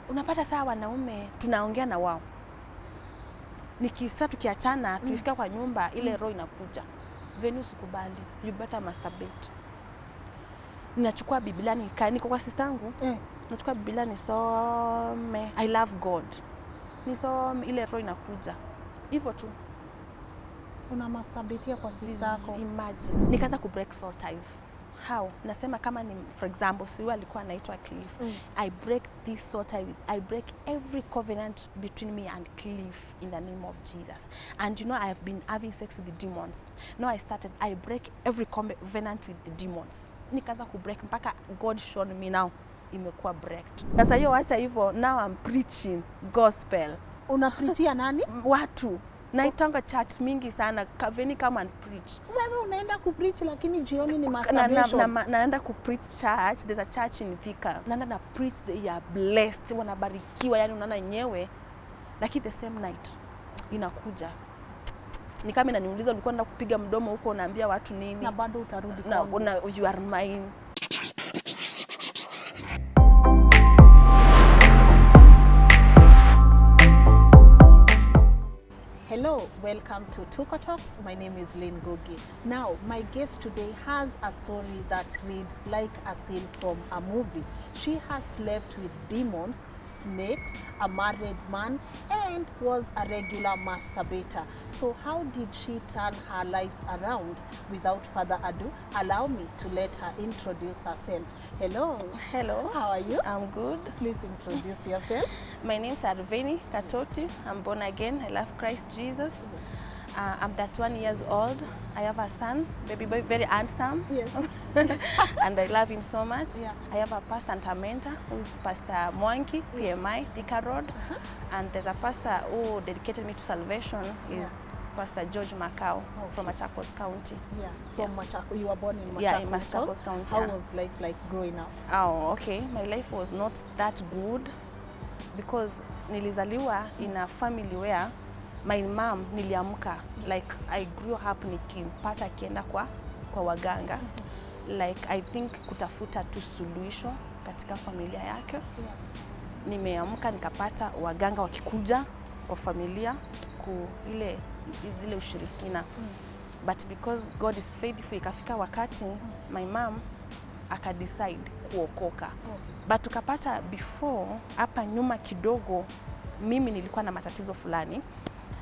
unapata saa wanaume tunaongea na wao. Nikisa tukiachana tufika kwa nyumba ile roho inakuja. Vennie usikubali, you better masturbate. Ninachukua Biblia niko kwa sistangu. Nachukua Biblia nisome I love God. Nisome ile roho inakuja. Hivyo tu. Una masturbatea kwa sistako. Imagine. Nikaanza ku break soul ties. How? Nasema kama ni for example, siwa alikuwa anaitwa Cliff. I break this soul tie I break every covenant between me and Cliff in the name of Jesus. And you know I have been having sex with the demons. Now I break every covenant with the demons. Nikaanza ku break mpaka God showed me now imekuwa breaked. Sasa hiyo acha hivyo, now I'm preaching gospel. Unapreachia nani? Watu. Naitanga church mingi sana, Vennie come and preach. Wewe unaenda ku preach lakini jioni ni masturbation. Naenda ku preach church, there's a church in Thika. Naenda na preach, they are blessed, wanabarikiwa, yani unaona yenyewe. Lakini the same night inakuja. Ni kama inaniuliza ulikuwa unaenda kupiga mdomo huko unaambia watu nini? Na bado utarudi kwangu. Na you are mine. Hello, welcome to Tuko Talks. My name is Lynn Ngugi. Now, my guest today has a story that reads like a scene from a movie. She has slept with demons, snakes, a married man, and was a regular masturbator. So how did she turn her life around? Without further ado, allow me to let her introduce herself. Hello. Hello. How are you? I'm good. Please introduce yourself. My name is Vennie Katoti. I'm born again. I love Christ Jesus. I'm 31 years old. I have a son, baby boy, very handsome. Yes. And I love him so much. Yeah. I have a pastor and a mentor who's Pastor Mwangi, PMI, Thika Road. And there's a pastor who dedicated me to salvation, is Pastor George Macau from Machakos County. Yeah, from Machakos. You were born in Machakos. Yeah, in Machakos County. How was life like growing up? Oh, okay. My life was not that good because nilizaliwa in a family where my mom niliamka, like I grew up nikimpata akienda kwa waganga. Like I think kutafuta tu suluhisho katika familia yake. Nimeamka nikapata waganga wakikuja kwa familia zile ushirikina. But because God is faithful, ikafika wakati my mom akadecide kuokoka. But tukapata before hapa nyuma kidogo mimi nilikuwa na matatizo fulani.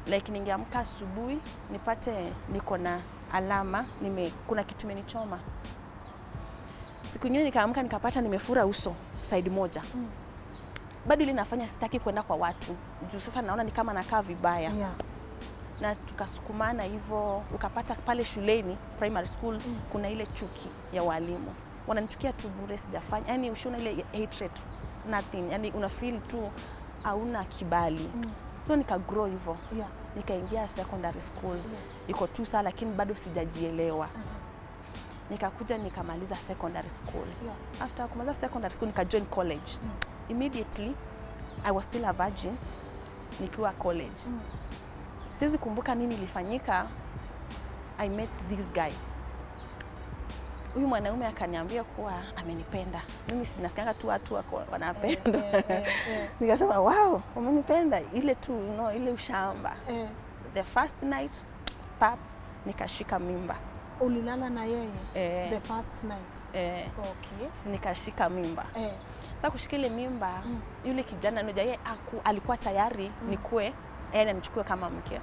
Like ningeamka asubuhi nipate niko na alama, kuna kitu imenichoma. Siku nyingine nikaamka nikapata nimefura uso side moja. Bado ile nafanya sitaki kwenda kwa watu. Juu sasa naona ni kama nakaa vibaya. Yeah. Na tukasukumana hivyo, ukapata pale shuleni, primary school, kuna ile chuki ya walimu. Wananichukia tu bure sijafanya. Yaani ushaona ile hatred, nothing. Yaani una feel tu hauna kibali. So nika grow hivyo. Yeah. Nikaingia secondary school. Iko tu sawa lakini bado sijajielewa. Nikakuja nikamaliza secondary school. Yeah. After kumaliza secondary school nika join college. Immediately I was still a virgin nikiwa college. Siwezi kumbuka nini ilifanyika. I met this guy. Huyu mwanaume akaniambia kuwa amenipenda. Mimi sinasikianga tu watu wanapenda. Nikasema wow, umenipenda ile tu ile ushamba. The first night pap nikashika mimba. Ulilala na yeye the first night? Okay. Si nikashika mimba. Sasa kushika ile mimba yule kijana yeye alikuwa tayari nikue yeye anichukue kama mke.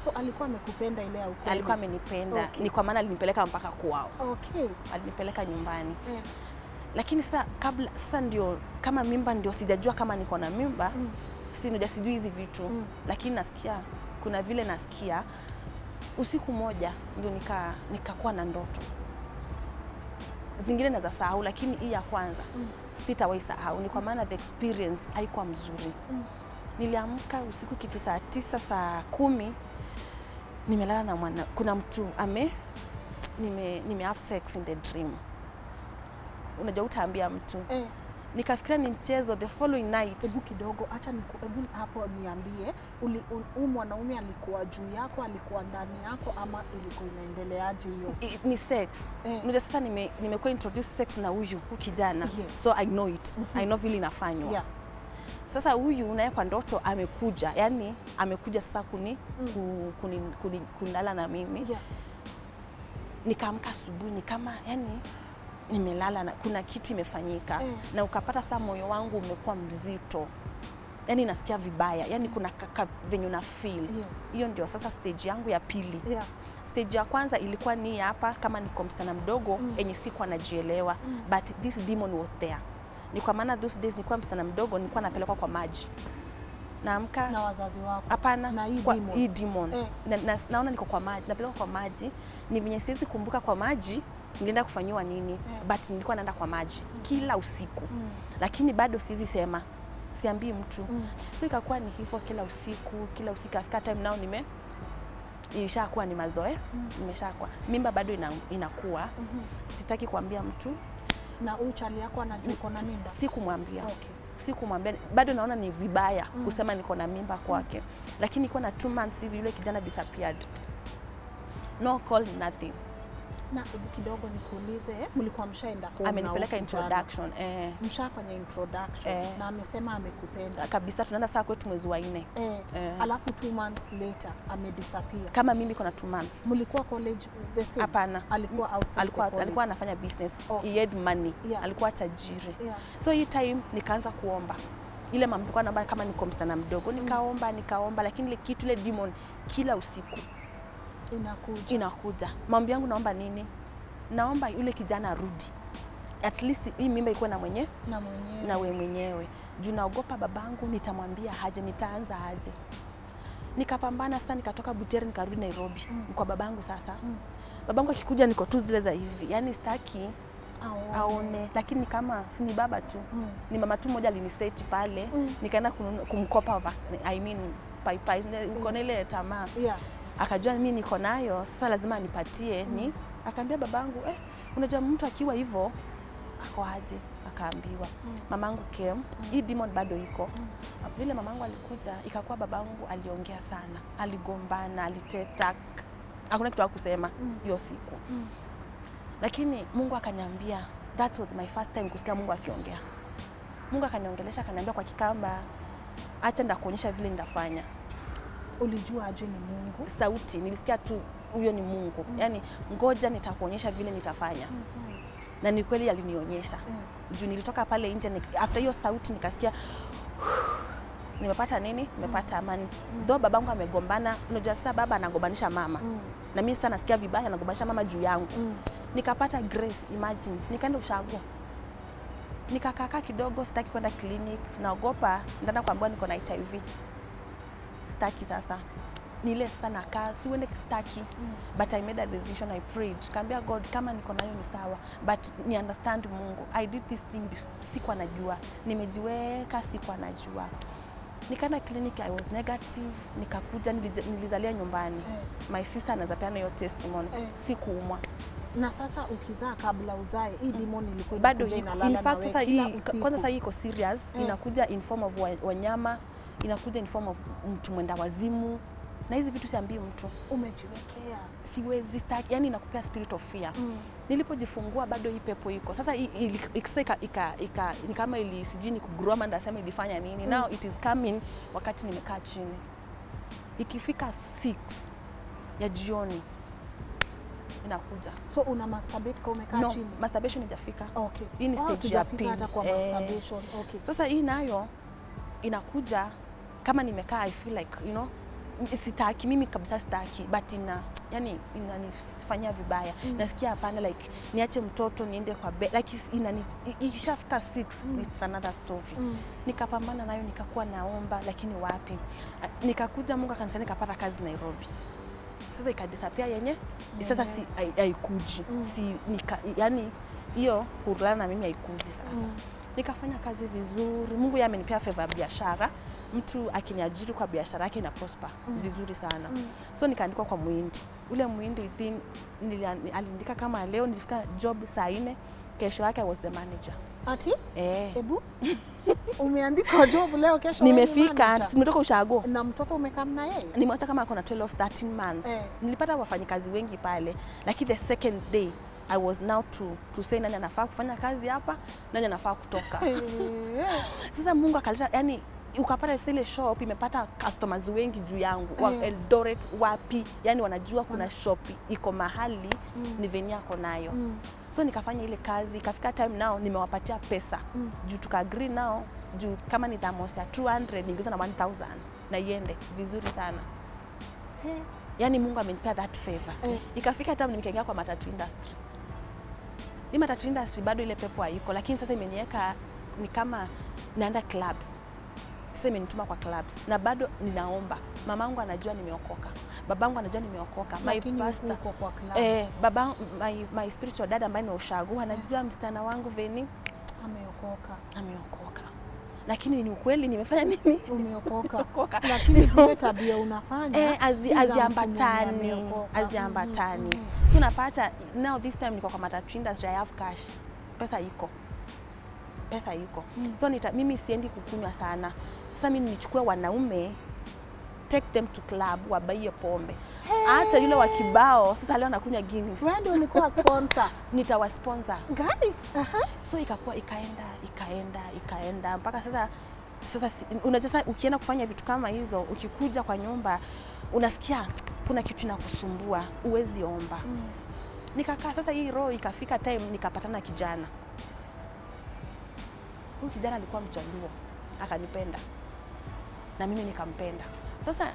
So alikuwa amekupenda ile au kweli? Alikuwa amenipenda. Ni kwa maana alinipeleka mpaka kwao. Okay. Alinipeleka nyumbani. Lakini sasa ndio kama mimba ndio sijajua kama niko na mimba. Sijui hizi vitu. Lakini nasikia kuna vile nasikia usiku moja ndio nikakuwa na ndoto. Zingine naweza sahau lakini hii ya kwanza sitawahi sahau. Ni kwa maana the experience haikuwa mzuri. Niliamka usiku kitu saa 9 saa 10 nimelala na kuna mtu nime have sex in the dream. Unajua utaambia mtu. Nikafikiria ni mchezo. The following night hebu kidogo acha hebu hapo niambie huyu mwanaume alikuwa juu yako, alikuwa ndani yako ama ilikuwa inaendeleaje hiyo? Ni sex. Unajua sasa nimekuwa introduce sex na huyu kijana. So I know it. I know vile inafanywa. Sasa huyu naye kwa ndoto amekuja, yani amekuja sasa kunilala na mimi. Yeah. Nikaamka asubuhi ni kama yani nimelala na kuna kitu imefanyika. Na ukapata saa moyo wangu umekuwa mzito. Yani nasikia vibaya, yani kuna venye na feel. Hiyo ndio sasa stage yangu ya pili. Yeah. Stage ya kwanza ilikuwa ni hapa kama niko msichana mdogo enye sikuwa najielewa, but this demon was there. Ni kwa maana those days nilikuwa msichana mdogo, nilikuwa napelekwa kwa maji. Naamka na wazazi wako. Hapana, na hii demon. Naona niko kwa maji, napelekwa kwa maji. Ni venye siwezi kumbuka kwa maji nilienda kufanyiwa nini, but nilikuwa naenda kwa maji kila usiku. Lakini bado siwezi sema, siambii mtu. So ikakuwa ni hivyo kila usiku afika time nao imeshakuwa ni mazoea. Imeshakuwa mimba bado inakuwa. Sitaki kuambia mtu. Na uchali yako anajua uko na mimba? Sikumwambia. Okay. Sikumwambia. Bado naona ni vibaya kusema niko na mimba kwake. Lakini iko na 2 months hivi yule kijana disappeared. No call, nothing. Na kidogo nikuulize, mlikuwa mshaenda home? Amenipeleka introduction. Mshafanya introduction. Na amesema amekupenda kabisa. Tunaenda saa kwetu mwezi wa 4. Alafu 2 months later amedisappear. Kama mimi niko na 2 months. Mlikuwa college the same? Hapana. Alikuwa outside. Alikuwa anafanya business. He had money. Alikuwa tajiri. So hii time nikaanza kuomba. Ile mama alikuwa anaomba kama niko msichana mdogo, nikaomba lakini ile kitu ile demon kila usiku inakuja. Maombi yangu naomba nini? Naomba yule kijana arudi. At least hii mimba iko na wewe mwenyewe. Juu naogopa babangu, nitamwambia aje, nitaanza aje. Nikapambana sasa, nikatoka Butere nikarudi Nairobi. Kwa babangu sasa. Babangu akikuja niko tu zile za hivi. Yaani sitaki aone. Lakini kama si ni baba tu. Ni mama tu mmoja aliniseti pale. Nikaenda kumkopa pai niko na ile tamaa. Akajua mimi niko nayo, sasa lazima nipatie. Akaambia babangu, unajua mtu akiwa hivyo ako aje? Akaambiwa. Mamangu came, hii demon bado iko. Vile mamangu alikuja, ikakuwa babangu aliongea sana, aligombana, aliteta. Hakuna kitu kusema hiyo siku. Lakini Mungu akaniambia, that was my first time kusikia Mungu akiongea. Mungu akaniongelesha, akaniambia kwa Kikamba, acha ndakuonyesha vile ndafanya. Ulijua aje ni Mungu? Sauti, nilisikia tu huyo ni Mungu. Yaani ngoja nitakuonyesha vile nitafanya. Na ni kweli alinionyesha. Juu nilitoka pale nje after hiyo sauti nikasikia nimepata nini? Nimepata amani. Though babangu amegombana, unajua sasa baba anagombanisha mama. Na mimi sasa nasikia vibaya anagombanisha mama juu yangu. Nikapata grace, imagine. Nikaenda ushago. Nikakaa kidogo, sitaki kwenda clinic, naogopa nitaenda kuambiwa niko na HIV. Sitaki sasa. Nile sana kazi, uende sitaki. But I made a decision, I prayed. Kaambia God, kama niko nayo ni sawa, but ni understand Mungu. I did this thing sikuwa najua. Nimejiweka sikuwa najua. Nikaenda clinic, I was negative, nikakuja nilizalia nyumbani. My sister anazapeana hiyo testimony. Sikuumwa. Na sasa ukizaa kabla uzae, hii demon ilikuwa bado in fact sasa hii kwanza sasa iko serious, inakuja in form of wanyama, inakuja in form of mtu mwenda wazimu. Na hizi vitu siambii mtu. Umejiwekea. Siwezi staki, yani inakupea spirit of fear. Nilipojifungua bado hii pepo iko. Sasa ni kama ili sijui ni kugroma ndasema ilifanya nini. Now it is coming wakati nimekaa chini. Ikifika 6 ya jioni inakuja. So una masturbate kama umekaa chini? No, masturbation haijafika. Okay. Hii ni stage ya pili. Masturbation. Okay. Sasa hii nayo inakuja kama nimekaa, I feel like, you know, sitaki mimi kabisa, sitaki, but yani inanifanyia vibaya. Nasikia hapana, like niache mtoto niende kwa bed, like ikishafika 6 it's another story. Nikapambana nayo, nikakuwa naomba, lakini wapi. Nikakuja Mungu akanisaidia, nikapata kazi Nairobi. Sasa ikadisappear yenye sasa si haikuji. Yani hiyo kulala na mimi haikuji sasa. Nikafanya kazi vizuri. Mungu yeye amenipea favor biashara. Mtu akinyajiri kwa biashara yake ina prosper vizuri sana. So nikaandikwa kwa muhindi. Ule muhindi within aliandika kama leo nilifika job saa 4, kesho yake I was the manager. Ati? Ebu? Umeandikwa job leo, kesho nimefika, nimetoka ushago. Na mtoto umekaa na yeye? Nimeacha kama ako na 13 months. Nilipata wafanyikazi wengi pale, lakini the second day I was now to say nani anafaa kufanya kazi hapa, nani anafaa kutoka. Sasa Mungu akaleta, yani ukapata ile shop imepata customers wengi juu yangu, wa Eldoret wapi, yani wanajua kuna shop iko mahali ni Vennie ako nayo. So nikafanya ile kazi, ikafika time nao nimewapatia pesa. Juu tuka-agree nao, juu kama ni thermos ya 200 ningizo na 1000 na iende vizuri sana. Yani Mungu amenipea that favor. Ikafika time nimekaingia kwa matatu industry. Hii matatu industry bado ile pepo haiko, lakini sasa imeniweka ni kama naenda clubs. Sasa imenituma kwa clubs na bado ninaomba. Mamangu anajua nimeokoka. Babangu anajua nimeokoka. My pastor kwa clubs. Baba my spiritual dad ambaye ni ushagu anajua msichana wangu Vennie ameokoka. Lakini ni ukweli nimefanya nini? Umeokoka. Lakini zile tabia unafanya aziambatani. So unapata now this time niko kwa matatu industry, I have cash. Pesa iko. So mimi siendi kukunywa sana. Sasa mimi nichukue wanaume, take them to club, wabaie pombe. Hata yule wa kibao sasa leo nakunywa Guinness. Wewe ndio ulikuwa sponsor. Nitawasponsor. Gani? So ikakuwa ikaenda mpaka sasa unajua ukienda kufanya vitu kama hizo, ukikuja kwa nyumba unasikia kuna kitu inakusumbua, uwezi omba. Nikakaa sasa, hii roho ikafika time nikapatana kijana. Huyu kijana alikuwa Mjaluo, akanipenda na mimi nikampenda. Sasa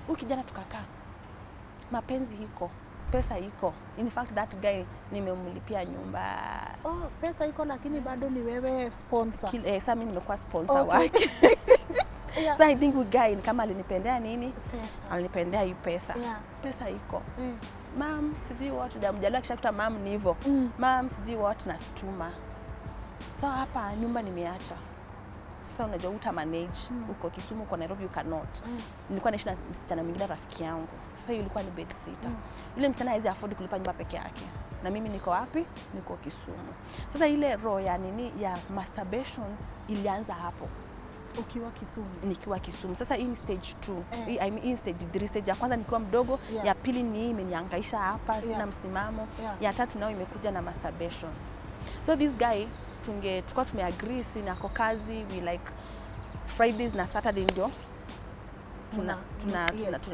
huyu kijana tukakaa, mapenzi iko, pesa iko. In fact that guy nimemlipia nyumba. Pesa iko lakini bado ni wewe sponsor. Sasa mimi nimekuwa sponsor wake. So I think huyu guy kama alinipendea nini? Pesa. Alinipendea hii pesa. Pesa iko. Mom, sijui watu Mjaluo akishakuta mom ni hivyo. Mom, sijui watu nasituma. So hapa nyumba nimeacha. Sasa unajua manage uko Kisumu, uko Nairobi, you cannot. Nilikuwa naishi na msichana mwingine rafiki yangu. Sasa yule alikuwa ni bed sitter. Yule msichana hawezi afford kulipa nyumba peke yake. Na mimi niko wapi? Niko Kisumu. Sasa ile roho ya ya masturbation ilianza hapo. Ukiwa Kisumu? Nikiwa Kisumu. Sasa hii ni stage 2. I mean stage 3. Stage ya kwanza nikiwa mdogo, ya pili ni imenihangaisha hapa, sina msimamo. Ya tatu nao imekuja na masturbation. So this guy tulikuwa tumeagree sina kwa kazi, we like Fridays na Saturday ndio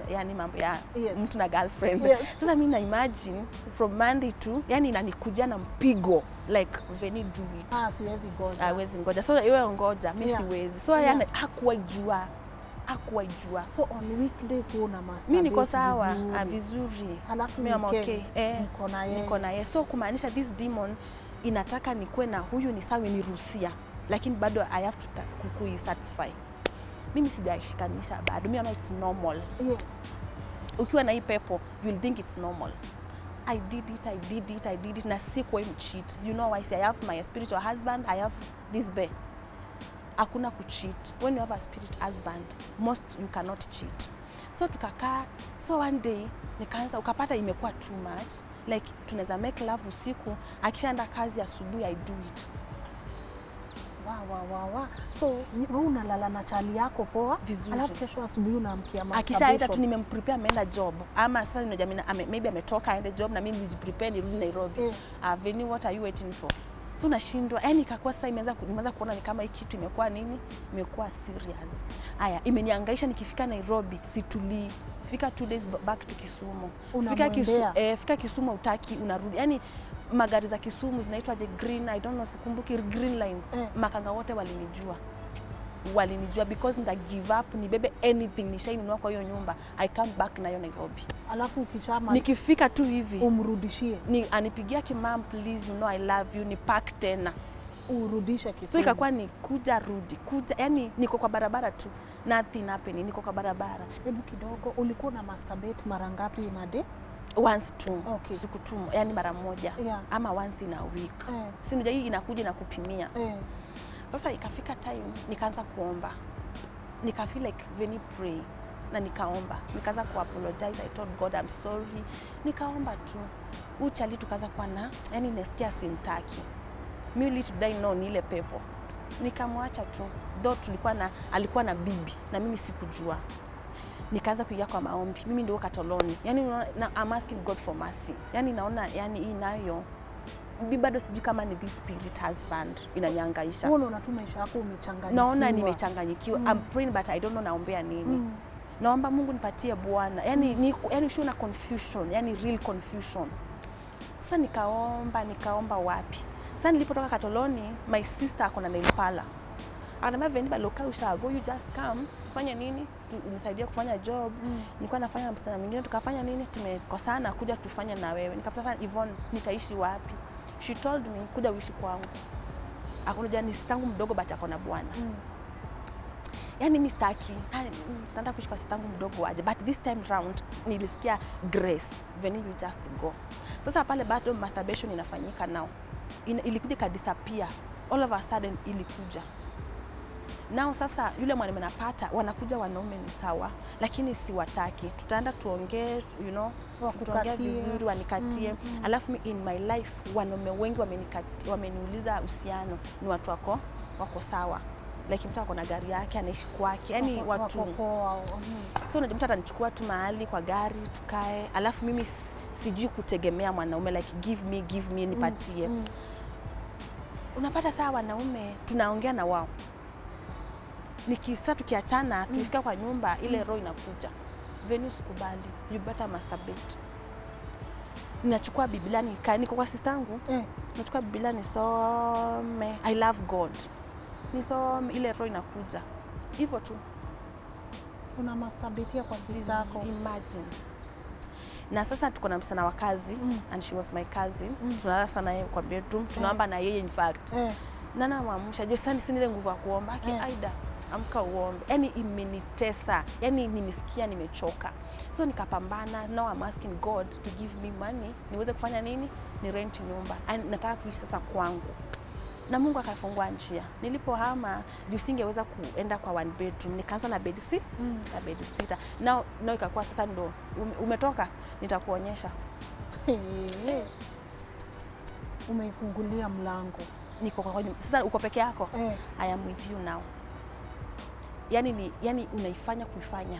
yani mambo ya mtu na girlfriend. Sasa mimi na imagine from Monday to yani inanikujia na mpigo like Vennie do it. Siwezi ngoja. Hawezi ngoja. So yeye ngoja, mimi siwezi. So yani hakuwa jua. So on weekdays una masturbate. Mimi niko sawa, vizuri. Alafu mimi okay. Niko na yeye. So kumaanisha this demon inataka nikuwe na huyu ni sawa niruhusia, lakini bado I have to satisfy. Mimi sijaishikanisha bado. Mimi naona it's normal. Ukiwa na hii pepo, you'll think it's normal. I did it na sikuwa mcheat. You know why? I have my spiritual husband, I have this bae. Hakuna kucheat. When you have a spirit husband, most you cannot cheat. So tukakaa, so one day nikaanza ukapata imekuwa too much. Like tunaweza make love usiku, akishaenda kazi asubuhi I do it. Wow. So wewe unalala na chali yako poa vizuri. Alafu kesho asubuhi unaamkia masturbation. Akishaenda tu nimemprepare ameenda job. Ama sasa maybe ametoka aende job na mimi nijiprepare nirudi Nairobi. Vennie, what are you waiting for? So nashindwa. Yani ikakuwa sasa nimeanza kuona ni kama hii kitu imekuwa nini? Imekuwa serious. Haya, imenihangaisha nikifika Nairobi situlii. Fika 2 days back to Kisumu. Fika Kisumu utaki unarudi. Yani magari za Kisumu zinaitwa green, I don't know, sikumbuki, green line. Makanga wote walinijua because nita give up ni bebe anything nishainunua kwa hiyo nyumba. I come back na hiyo Nairobi. Alafu ukishama nikifika tu hivi umrudishie. Anipigia kimam, please you know I love you, ni pack tena. Urudisha Kisumu. So ikakuwa ni kuja, yani niko kwa barabara tu. Nothing happening, niko kwa barabara. Hebu kidogo, ulikuwa na masturbate mara ngapi in a day? Once tu. Okay. Siku tu, yani mara moja. Ama once in a week. Si unajua hii inakuja na kupimia. Sasa ikafika time nikaanza kuomba. Nika feel like Vennie pray na nikaomba. Nikaanza apologize, I told God I'm sorry. Nikaomba tu. Uchali tukaanza kuwa na, yani nasikia simtaki. Mimi to die no ni ile pepo. Nikamwacha tu. Though alikuwa na bibi na mimi sikujua. Nikaanza kuingia kwa maombi. Mimi ndio katoloni. Yani I'm asking God for mercy. Yani naona yani hii nayo bado sijui kama ni this spirit husband inanihangaisha. Wewe unaona tu maisha yako umechanganyikiwa. Naona nimechanganyikiwa. I'm praying but I don't know naombea nini. Naomba Mungu nipatie Bwana. Yani sio na confusion, yani real confusion. Sasa nikaomba wapi? Sasa nilipotoka Katoloni, my sister akona nail parlor. Ananiambia Vennie baloka ushago, you just come. Tufanye nini? Unisaidie kufanya job. Nilikuwa nafanya msichana mwingine tukafanya nini? Tumekosana kuja tufanye na wewe. Nikapata sasa Yvonne nitaishi wapi? She told me kuja uishi kwangu. Akuja ni sitangu mdogo but akona bwana. Yani mimi sitaki. Nataka kuishi kwa sitangu mdogo aje. But this time round nilisikia grace. Vennie you just go. Sasa pale bado masturbation inafanyika now. Ilikuja ka disappear. All of a sudden ilikuja. Nao sasa yule mwanaume napata wanakuja wanaume ni sawa lakini siwataki. Tutaenda tuongee, tuongee vizuri wanikatie. Alafu in my life wanaume wengi wameniuliza uhusiano ni watu wako sawa. Like mtu ako na gari yake anaishi kwake. Yani watu so unajua atanichukua tu mahali kwa gari tukae. Alafu mimi sijui kutegemea mwanaume like give me nipatie. Unapata saa wanaume tunaongea na wao. Nikisa tukiachana tufika kwa nyumba ile roho inakuja. Vennie usikubali, you better masturbate. Ninachukua Biblia niko kwa sistangu. Nachukua Biblia nisome I love God. Nisome ile roho inakuja. Hivyo tu. Una masturbate kwa sistako. Imagine. Na sasa tuko na msichana wa kazi and she was my cousin. Tunalala sana yeye kwa bedroom, tunaomba na yeye in fact. Nana mwamsha, jo sasa sina ile nguvu ya kuomba. Aida amka uombe. Yani imenitesa. Yani nimesikia nimechoka. So nikapambana. Now I'm asking God to give me money. Niweze kufanya nini? Ni rent nyumba. And nataka kuishi sasa kwangu. Na Mungu akafungua njia. Nilipohama, singeweza kuenda kwa one bedroom. Nikaanza na bed sitter. Now ikakuwa sasa ndo umetoka nitakuonyesha. Umeifungulia mlango. Niko kwa sasa uko peke yako. I am with you now. Yani unaifanya kuifanya.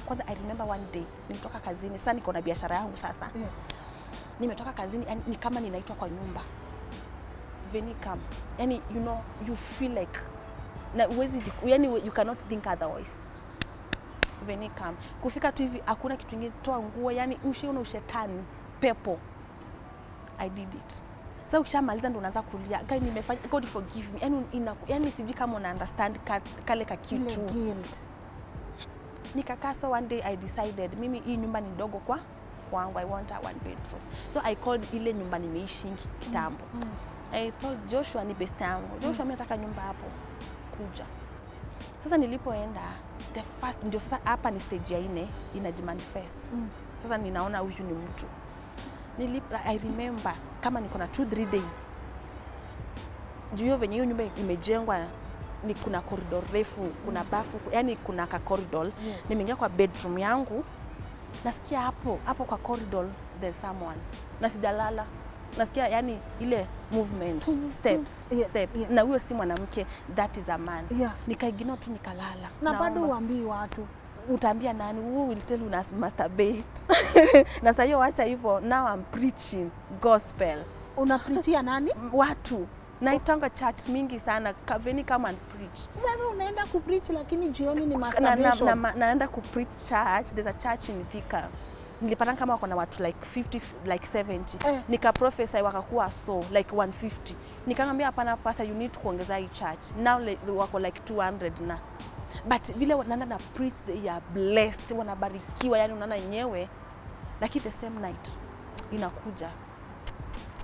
Kwanza I remember one day nimetoka kazini. Sasa niko na biashara yangu sasa. Yes. Nimetoka kazini ni kama ninaitwa kwa nyumba. Vennie come. Yani you feel like you cannot think otherwise. Vennie come. Kufika tu hivi hakuna kitu kingine, toa nguo, yani ushaona ushetani, pepo. I did it. Sasa ukishamaliza ndo unaanza kulia. Guys nimefanya, God forgive me. Yani sijui kama una understand kale ka kitu. Guilt. Nikakaa so one day I decided mimi hii nyumba ni ndogo kwangu, I want a one bedroom. So I called ile nyumba nimeishi kitambo. I told Joshua ni best yangu. Joshua mimi nataka nyumba hapo. Kuja. Sasa nilipoenda the first ndio sasa hapa ni stage ya 4 inajimanifest. Sasa ninaona huyu ni mtu. I remember kama niko na 2-3 days. Juu venye hiyo nyumba imejengwa ni kuna corridor refu, kuna bafu, yani kuna ka corridor. Yes. Nimeingia kwa bedroom yangu. Nasikia hapo kwa corridor there's someone. Na sijalala. Nasikia yani ile movement, steps. Yes. Na huyo si mwanamke, that is a man. Yeah. Nikaigino tu nikalala. Na bado uambii watu. Utaambia nani? Who will tell you na masturbate? Na sasa hiyo acha hivyo, now I'm preaching gospel. Unapreachia nani? Watu. Naitanga church mingi sana. Vennie come and preach. Wewe unaenda kupreach lakini jioni ni masturbation. Naenda kupreach church. There's a church in Thika. Nilipata kama wako na watu like 50 like 70. Nika prophesy wakakuwa so like 150. Nikamwambia hapana pastor, you need to kuongeza hii church. Now wako like 200 na. But vile wanaenda na preach they are blessed, wanabarikiwa, yani unaona yenyewe. Lakini the same night inakuja.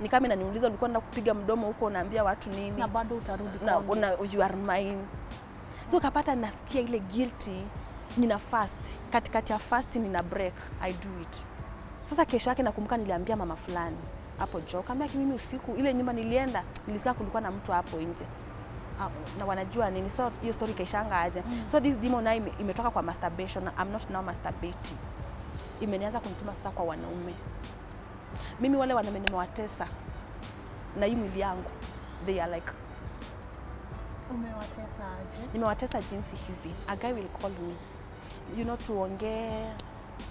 Ni kama inaniuliza ulikuwa unaenda kupiga mdomo huko unaambia watu nini? Na bado utarudi kwa you are mine. So kapata nasikia ile guilty. Nina fast, katikati ya fast nina break, I do it. Sasa kesho yake nakumbuka niliambia mama fulani hapo Joe, kama mimi usiku ile nyumba nilienda, nilisikia kulikuwa na mtu hapo nje. Na wanajua nini, so hiyo story kaishanga aje. So this demon nayo imetoka kwa masturbation. I'm not now masturbating. Imenianza kunituma sasa kwa wanaume. Mimi wale wanaume nimewatesa na hii mwili yangu, they are like. Umewatesa aje? Nimewatesa jinsi hivi. A guy will call me, tuongee,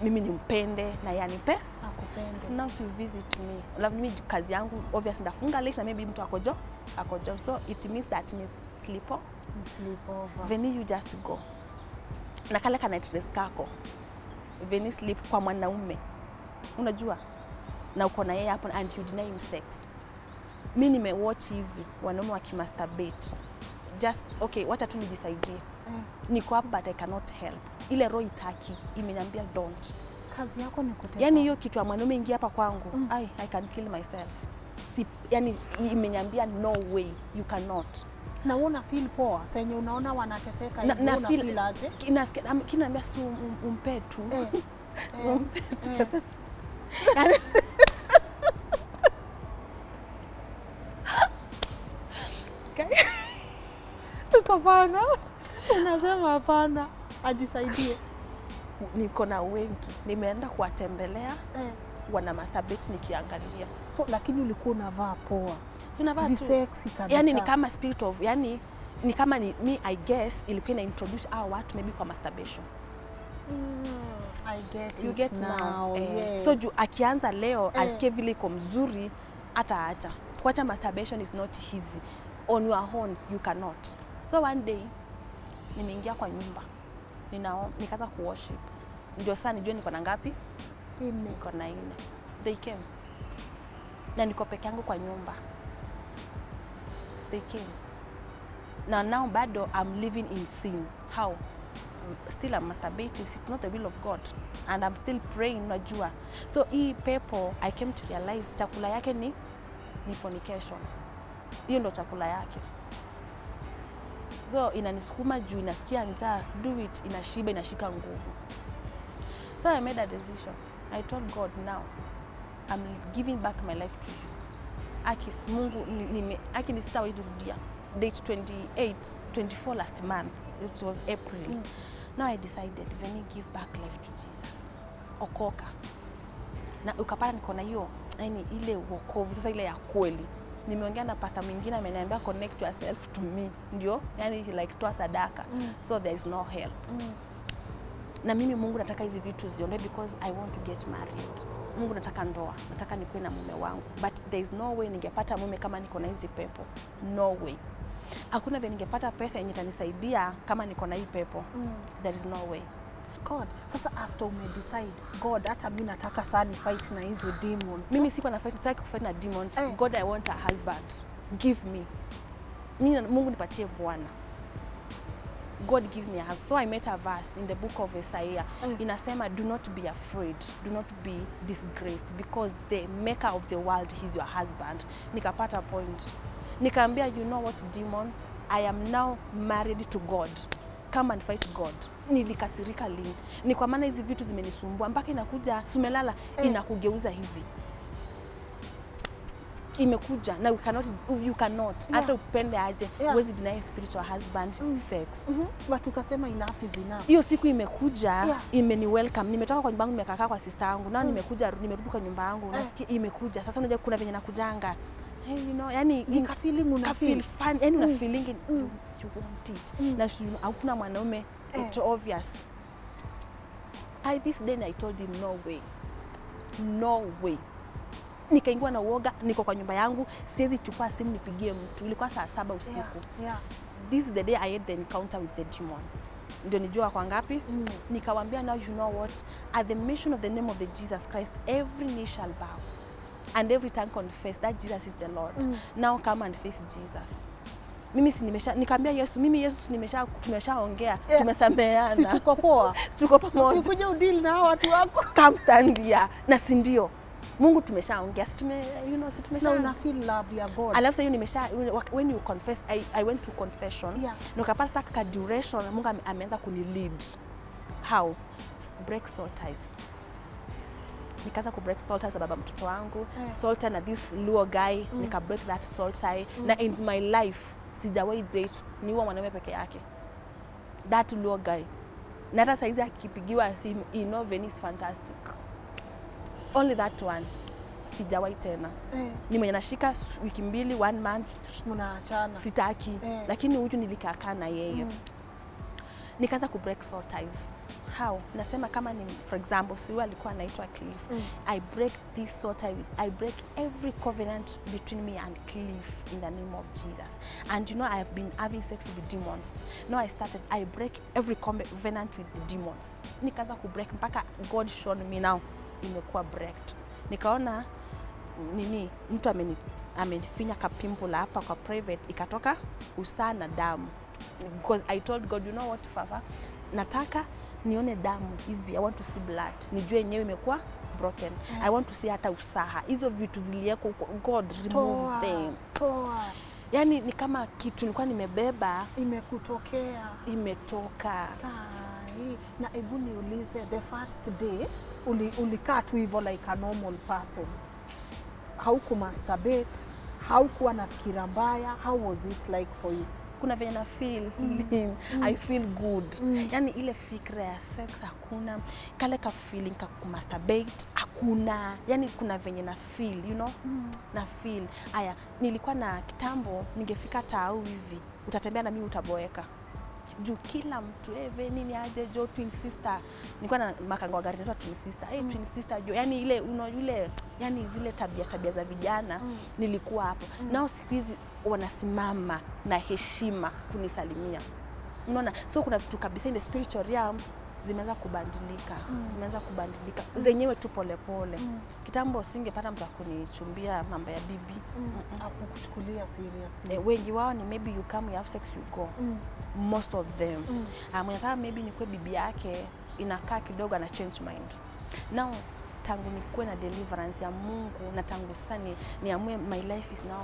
mimi nimpende na yeye anipe Akupende. so now you visit me. Love me kazi yangu obviously ndafunga late na maybe mtu ako job. So it means that ni sleep over. Vennie, you just go. Na kale kana dress kako. Vennie sleep kwa mwanaume. Unajua? Na uko na yeye hapo and you deny him sex. Mimi nimewatch hivi wanaume wakimasturbate. Just okay, wacha tu nijisaidie. Niko hapa but I cannot help. Ile roho itaki imeniambia don't. Kazi yako ni kutesa. Yani hiyo kitu ya mwanaume ingia hapa kwangu. I can kill myself. Yani imeniambia no way, you cannot. Na una feel poa, senye unaona wanateseka hivi una feel aje? Kinaambia si umpe tu. Umpe tu. Hapana. Unasema hapana, ajisaidie. Niko na wengi, nimeenda kuwatembelea wana masturbate nikiangalia. So lakini ulikuwa unavaa poa. Si unavaa tu. Sexy kabisa. Yani ni kama spirit of, yani ni kama ni me I guess ilikuwa ina introduce watu maybe kwa masturbation. I get you it get now. Yes. So akianza leo asikie vile iko mzuri ataacha. Kuacha masturbation is not easy. On your own you cannot. So one day nimeingia kwa nyumba. Nikaanza kuworship. Ndio sana nijue niko na ngapi? 4. Niko na 4. They came. Na niko peke yangu kwa nyumba. They came. Now bado I'm living in sin. How? Still I'm masturbating. It's not the will of God. And I'm still praying, unajua. So hii pepo I came to realize chakula yake ni fornication. Hiyo ndo chakula yake. So inanisukuma juu inasikia njaa, do it, inashiba, inashika nguvu. So I made a decision. I told God, now I'm giving back my life to you. Akis Mungu aki ni sitawahi kurudia. Date 28, 24 last month. It was April. Now I decided, Vennie, give back life to Jesus. Okoka. Na ukapata niko na hiyo, yani ile wokovu sasa ile ya kweli. Nimeongea na pastor mwingine ameniambia connect yourself to me. Ndio, yani like toa sadaka. So there is no hell. Na mimi Mungu nataka hizi vitu ziondoe because I want to get married. Mungu nataka ndoa, nataka nikuwe na mume wangu. But there is no way ningepata mume kama niko na hizi pepo. No way. Hakuna vile ningepata pesa yenye itanisaidia kama niko na hii pepo. There is no way. God, sasa after decide, God, hata mimi nataka sana fight na hizo demons. Mimi siko na fight, sitaki kufight na demon. God, I want a husband. Give me. Mimi Mungu nipatie bwana. God give me a husband. So I met a verse in the book of Isaiah. Inasema, do not be afraid, do not be disgraced because the maker of the world is your husband. Nikapata point. Nikaambia, you know what demon? I am now married to God. Come and fight God. Nilikasirika Lynn. Ni kwa maana hizi vitu zimenisumbua mpaka inakuja sumelala inakugeuza hivi. Imekuja na you cannot hata upende aje huwezi deny spiritual husband sex. But ukasema enough is enough. Hiyo siku imekuja imeni welcome. Nimetoka kwa nyumba yangu nimekaa kwa sister yangu. Na nimekuja nimerudi kwa nyumba yangu nasikia imekuja. Sasa unajua kuna venye nakujanga. Hey, you know, yani nika feeling una feel fun, yani una feeling you want it. Na hakuna mwanaume it's obvious. This day I told him no way. No way. Nikaingia na uoga, niko kwa nyumba yangu, siwezi chukua simu nipigie mtu. Ilikuwa saa 7 usiku. This is the day I had the encounter with the demons. Ndio nijua kwa ngapi? Nikawaambia, now you know what? At the mention of the name of the Jesus Christ, every knee shall bow and every tongue confess that Jesus is the Lord. Now come and face Jesus. Mimi si nikamwambia Yesu, mimi Yesu tumeshaongea, tumesameheana. Si tuko poa. Tuko pamoja. Ukuje udeal na watu wako. Come stand here. Na si ndio. Mungu tumeshaongea, si tumesha una feel love ya God. Alafu sasa when you confess, I went to confession. Nikapata saka duration Mungu ameanza kunilead. How? Break soul ties. Nikaanza ku break soul ties na baba mtoto wangu. Soul tie na this Luo guy, nika break that soul tie. Na in my life sijawahi date ni huwa mwanaume peke yake. That Luo guy. Na hata saizi akipigiwa simu, Vennie is fantastic. Only that one. Sijawahi tena. Ni mwenye nashika wiki 2, 1 month. Mnaachana. Sitaki. Lakini huyu nilikaa na yeye. Nikaanza ku break soul ties. How? Nasema kama ni, for example, si alikuwa anaitwa Cliff. I break this sort I break every covenant between me and Cliff in the name of Jesus. And you know, I have been having sex with the demons. Now I break every covenant with the demons. Nikaanza ku break mpaka God showed me now imekuwa breaked. Nikaona nini, mtu amenifinya kapimple hapa kwa private, ikatoka usaa na damu. Because I told God, you know what, Fafa, nataka nione damu hivi, I want to see blood, nijue yenyewe imekuwa broken. I want to see hata usaha. Hizo vitu zilieko, God remove them. Yani ni kama kitu nilikuwa nimebeba imekutokea, imetoka. Na hebu niulize, the first day ulikaa tu hivyo like a normal person, hauku masturbate, haukuwa na fikira mbaya, how was it like for you? Kuna venye na feel, I feel good. Yani ile fikra ya sex hakuna, kale ka feeling ka kumasturbate hakuna. Yani kuna venye na feel, you know, na feel. Aya, nilikuwa na kitambo, ningefika tao hivi, utatembea na mimi utaboeka. Juu kila mtu, Vennie ni aje jo twin sister. Nilikuwa na makango wa gari naitwa twin sister. Twin sister jo. Yani ile yule, yani zile tabia za vijana nilikuwa hapo. Nao siku hizi wanasimama na heshima kunisalimia. Unaona? So kuna vitu kabisa in the spiritual realm zimeanza kubadilika. Zimeanza kubadilika. Zenyewe tu pole pole. Kitambo singepata mtu akunichumbia mambo ya bibi. Akukuchukulia seriously. Wengi wao ni maybe you come, you have sex, you go. Most of them. Mwenye maybe nikuwe bibi yake, inakaa kidogo na change mind. Now, tangu nikuwe na deliverance ya Mungu, na tangu sasa niamue my life is now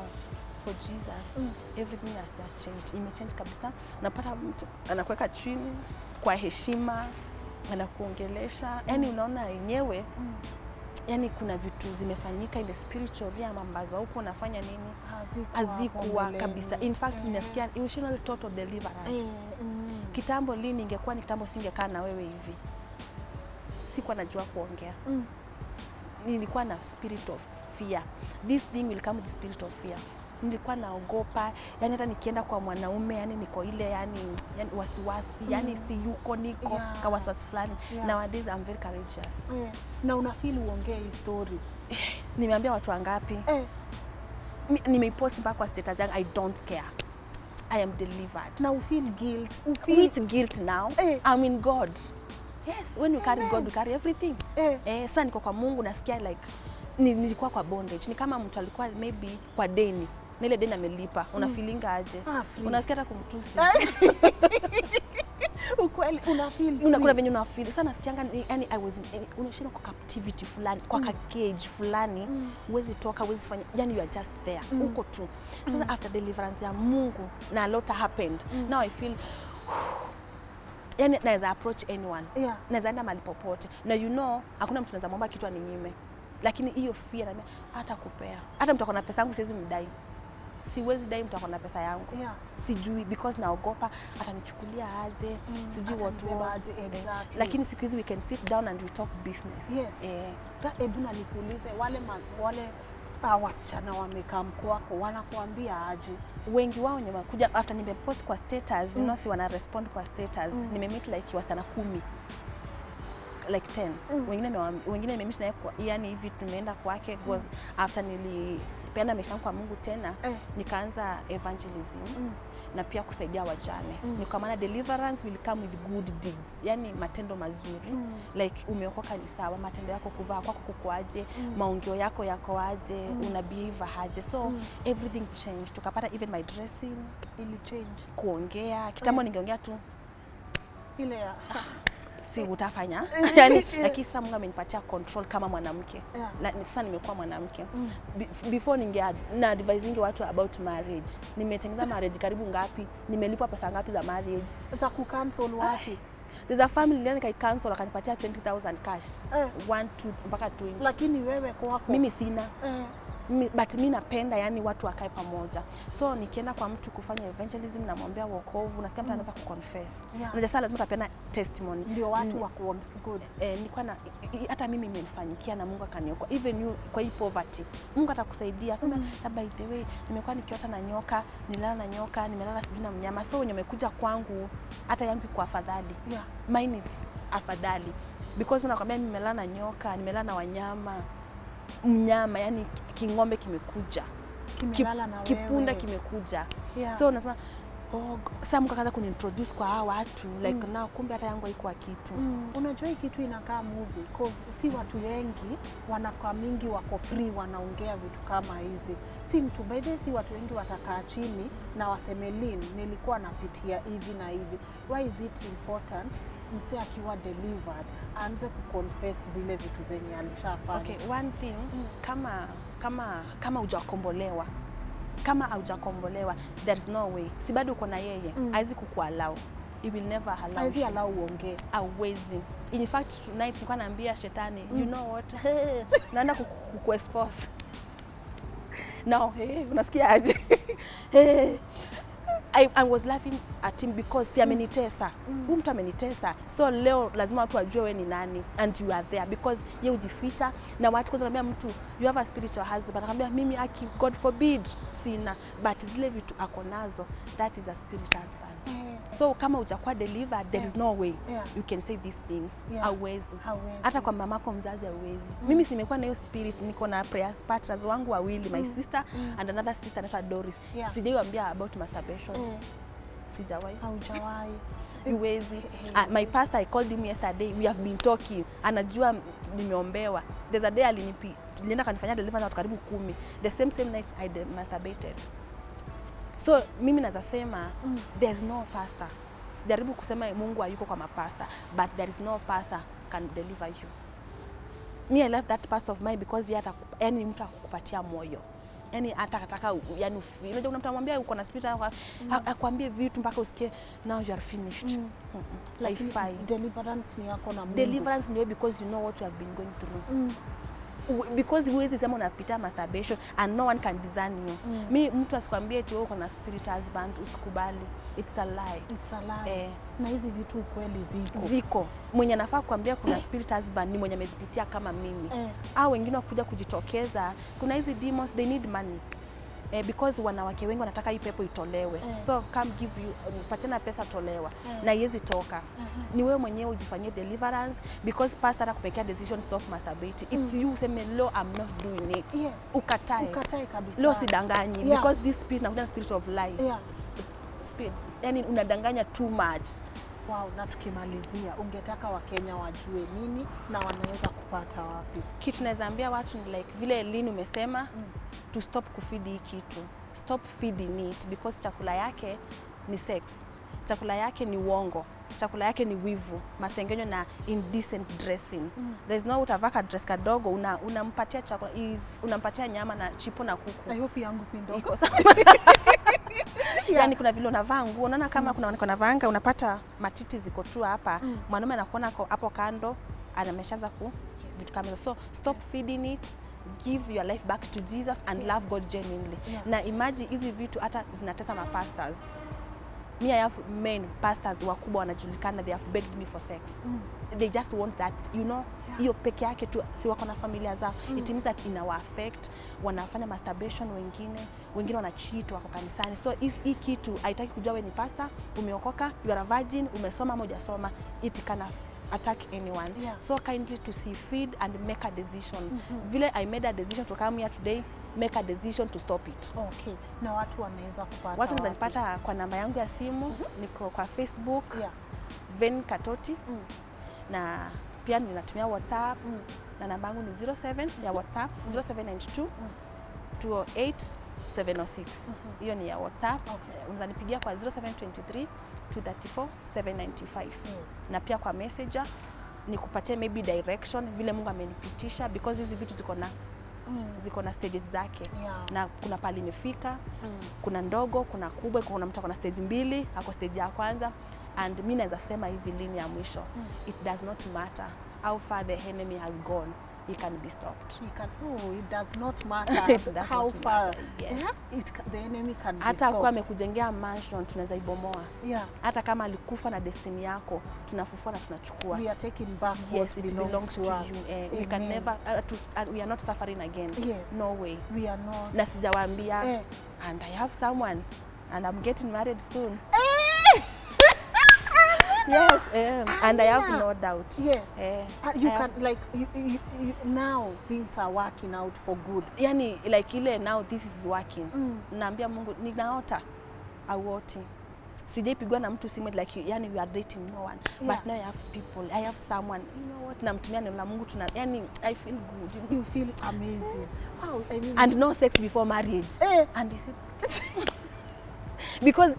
for Jesus. Everything has just changed. Imechange kabisa. Unapata mtu anakuweka chini kwa heshima, anakuongelesha. Yani unaona yenyewe, yani kuna vitu zimefanyika in the spiritual realm ambazo huko unafanya nini? Hazikuwa kabisa. In fact, ninasikia emotional total deliverance. Kitambo Lynn, ingekuwa ni kitambo singekaa na wewe hivi. Sikuwa najua kuongea. Nilikuwa na spirit of fear. This thing will come with the spirit of fear. Nilikuwa naogopa, yani hata nikienda kwa mwanaume, yani niko ile yani wasiwasi, yani si yuko niko kwa wasiwasi fulani. Nowadays I'm very courageous. Na unafeel uongee hii story? Nimeambia watu wangapi? Nimeipost mpaka kwa status yangu, I don't care. I am delivered. Now feel guilt. Which guilt now? I'm in God. Yes, when you carry God, you carry everything. Sasa niko kwa Mungu, nasikia like nilikuwa kwa bondage. Ni kama mtu alikuwa maybe kwa deni. Na ile deni amelipa. Unafeelinga aje? Unasikia hata kumtusi. Ukweli unafeel. Kuna venye unafeel. Sasa nasikianga yani I was unashinda kwa captivity fulani, kwa cage fulani, huwezi toka, huwezi fanya, yani you are just there. Uko tu. Sasa after deliverance ya Mungu na a lot happened. Now I feel yani naweza approach anyone. Naweza enda mahali popote. Na you know, hakuna mtu anaweza muomba kitu aninyime. Lakini hiyo fear na hata kupea. Hata mtu akona pesa yangu siwezi mdai. Siwezi dai mtu akona pesa yangu. Sijui because naogopa atanichukulia aje, sijui watu aje exactly. Lakini siku hizi we can sit down and we talk business. Hebu na nikuulize, wale wasichana wamekaa kwako wanakuambia aje? Wengi wao wenye wakuja after nimepost kwa status, you know, si wana respond kwa status. Nimemeet like wasichana 10. Like 10. Wengine nimemeet naye yani hivi tumeenda kwake because after nilipeana maisha kwa Mungu tena, nikaanza evangelism na pia kusaidia wajane. Ni kwa maana deliverance will come with good deeds. Yani matendo mazuri. Like umeokoka ni sawa, matendo yako, kuvaa kwako kukoaje, maongeo yako aje, una behave aje. So everything changed. Tukapata even my dressing ili change. Kuongea, kitambo ningeongea tu ile ya si utafanya. Yani lakini sasa Mungu amenipatia control kama mwanamke. Sasa nimekuwa mwanamke. Before na advising watu about marriage. Nimetengeneza marriage karibu ngapi? Nimelipwa pesa ngapi za marriage? Za kucancel watu. There's a family yani kai cancel akanipatia 20,000 cash. 1 2 mpaka 20. Lakini wewe kwako mimi sina. But mimi napenda yani watu wakae pamoja. So nikienda kwa mtu kufanya evangelism na mwambia wokovu, nasikia mtu anaanza kuconfess. Unajua sasa lazima utapeana testimony. Ndio watu wako good. Nilikuwa na hata mimi imenifanyikia na Mungu akaniokoa. Even you kwa hii poverty, Mungu atakusaidia. So by the way, nimekuwa nikiota na nyoka, nilala na nyoka, nimelala sijui na mnyama. So wenye wamekuja kwangu hata yangu kwa afadhali. Mine afadhali, because mimi nakwambia nimelala na nyoka, nimelala na wanyama, mnyama, yani king'ombe kimekuja, Kimelala na kipunda wewe. kimekuja. Yeah. So nasema sasa Mungu akaanza kuniintroduce kwa hawa watu like na kumbe hata yangu haikuwa kitu. Unajua hii kitu inakaa movie because si watu wengi wanakaa mingi wako free wanaongea vitu kama hizi. Si mtu by the way, si watu wengi watakaa chini na waseme Lynn, nilikuwa napitia hivi na hivi. Why is it important mse akiwa delivered aanze kuconfess zile vitu zenye alishafanya? Okay, one thing, kama hujakombolewa, kama haujakombolewa, there's no way. Si bado uko na yeye, haizi kukuallow. He will never allow. Haizi allow uongee. Hawezi. In fact tonight nilikuwa naambia shetani, you know what? Naenda kukuexpose. No, unasikia aje? I was laughing at him because si amenitesa. Huyu mtu amenitesa. So leo lazima watu wajue wewe ni nani and you are there because yeye ujificha na watu kwanza kambia mtu you have a spiritual husband. Anakuambia mimi aki God forbid sina, but zile vitu ako nazo, that is a spiritual husband. So kama hujakuwa delivered, there is no way you can say these things. Hauwezi. Hata kwa mamako mzazi hauwezi. Mimi simekuwa na hiyo spirit, niko na prayer partners wangu wawili, my sister and another sister anaitwa Doris. Sijawaambia about masturbation. Sijawahi. Haujawahi. Huwezi. My pastor, I called him yesterday, we have been talking. Anajua nimeombewa. There's a day nilienda kanifanyia deliverance watu karibu 10. The same night I masturbated. So mimi naweza sema there's no pastor. Sijaribu kusema Mungu hayuko kwa mapasta, but there is no pastor can deliver you. Me I love that pastor of mine because yeye yani mtu akukupatia moyo. Yani atakataka yani unajua unamwambia uko na spirit akwambie vitu mpaka usikie now you are finished. Like deliverance ni yako na Mungu. Deliverance ni because you know what you have been going through. Because huwezi sema unapitia masturbation and no one can discern you. Mi mtu asikwambie eti wewe uko na spirit husband, usikubali. It's a lie. It's a lie. Na hizi vitu ukweli ziko. Mwenye nafaa kuambia kuna spirit husband ni mwenye amezipitia kama mimi. Au wengine wakuja kujitokeza, kuna hizi demons, they need money. Because wanawake wengi wanataka hii pepo itolewe. So come give you, patana pesa tolewa. Na iwezi toka. Ni wewe mwenyewe ujifanyie deliverance because pastor atakupekea decision stop masturbating. It's you useme Lord I'm not doing it. Yes. Ukatae kabisa. Lord sidanganyi because this spirit na spirit of lie. Spirit, yani unadanganya too much. Wow, na tukimalizia ungetaka Wakenya wajue nini na wanaweza kupata wapi? Kitu naweza ambia watu ni like vile Lynn umesema to stop kufeed hii kitu. Stop feeding it because chakula yake ni sex. Chakula yake ni uongo. Chakula yake ni wivu, masengenyo na indecent dressing. There's no utavaka dress kadogo unampatia chakula unampatia nyama na chipo na kuku. I hope yangu si ndogo. Yani kuna vile unavaa nguo, unaona kama kuna wanavanga unapata matiti ziko tu hapa, mwanaume anakuona hapo kando ameshaanza vitu kama hizo. So stop feeding it, give your life back to Jesus and love God genuinely. Na imagine hizi vitu hata zinatesa mapastors. Me I have men pastors wakubwa wanajulikana, they have begged me for sex. They just want that, you know, hiyo peke yake tu, si wako na familia zao. It means that in our affect, wanafanya masturbation wengine wanacheat wako kanisani. So hii kitu haitaki kujua wewe ni pastor, umeokoka, you are a virgin, umesoma ama hujasoma, it can attack anyone. So kindly to see feed and make a decision. Vile I made a decision to come here today, make a decision to stop it. Okay. Na watu wanaweza kupata watu wanaweza nipata kwa namba yangu ya simu, niko kwa Facebook, Vennie Katoti, na pia ninatumia WhatsApp, na namba yangu ni 07 ya WhatsApp, 0792 208 706. Hiyo ni ya WhatsApp. Unaweza nipigia kwa 0723 234 795. Na pia kwa Messenger nikupatie maybe direction vile Mungu amenipitisha because hizi vitu ziko na stages zake. Na kuna pali imefika, kuna ndogo, kuna kubwa, kuna mtu akona stage 2, ako stage ya kwanza, and mimi naweza sema hivi Lynn ya mwisho, it does not matter how far the enemy has gone, he can be stopped. It does not matter how far. The enemy can be stopped. Hata kwa amekujengea mansion tunaweza ibomoa. Hata kama alikufa na destiny yako, tunafufua na tunachukua. We are taking back what belongs to you. We can never we are not suffering again. No way. We are not. Na sijawaambia and I have someone and I'm getting married soon. Yes, and I have no doubt. Yes. You I can like you now things are working out for good. Yani like ile now this is working. Naambia Mungu ninaota auoti. Sijaipigwa na mtu simu like yani we are dating no one. But now I have people. I have someone. You know what? Namtumia neno la Mungu yani I feel good. You feel amazing. Wow, I mean, and no sex before marriage. And he said because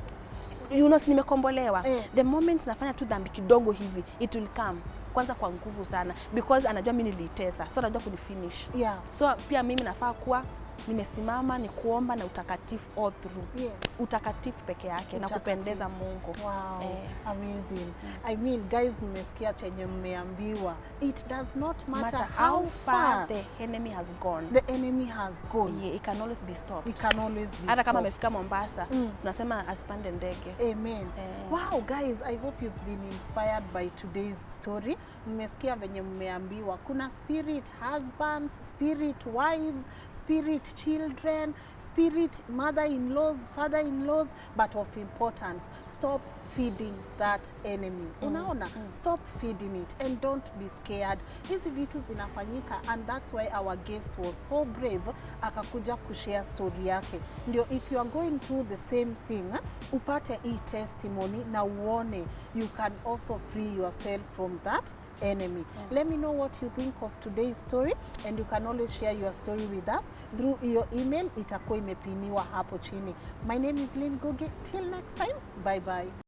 you know nimekombolewa. The moment nafanya tu dhambi kidogo hivi it will come. Kwanza kwa nguvu sana because anajua mimi nilitesa. So anajua kunifinish. So pia mimi nafaa kuwa nimesimama ni kuomba na utakatifu all through. Utakatifu peke yake na kupendeza Mungu. Wow. Amazing. I mean guys, mmesikia chenye mmeambiwa. It does not matter how far the enemy has gone. The enemy has gone. Yeah, it can always be stopped. It can always be stopped. Hata kama amefika Mombasa, tunasema asipande ndege. Amen. Wow guys, I hope you've been inspired by today's story. Mmesikia venye mmeambiwa kuna spirit husbands, spirit wives, spirit children, spirit mother-in-laws, father-in-laws, but of importance, stop feeding that enemy. Unaona? Stop feeding it and don't be scared. Hizi vitu zinafanyika and that's why our guest was so brave akakuja kushare story yake. Ndio if you are going through the same thing, upate hii testimony na uone you can also free yourself from that enemy. Let me know what you think of today's story and you can always share your story with us through your email, itakuwa imepiniwa hapo chini. My name is Lynn Ngugi. Till next time, bye bye.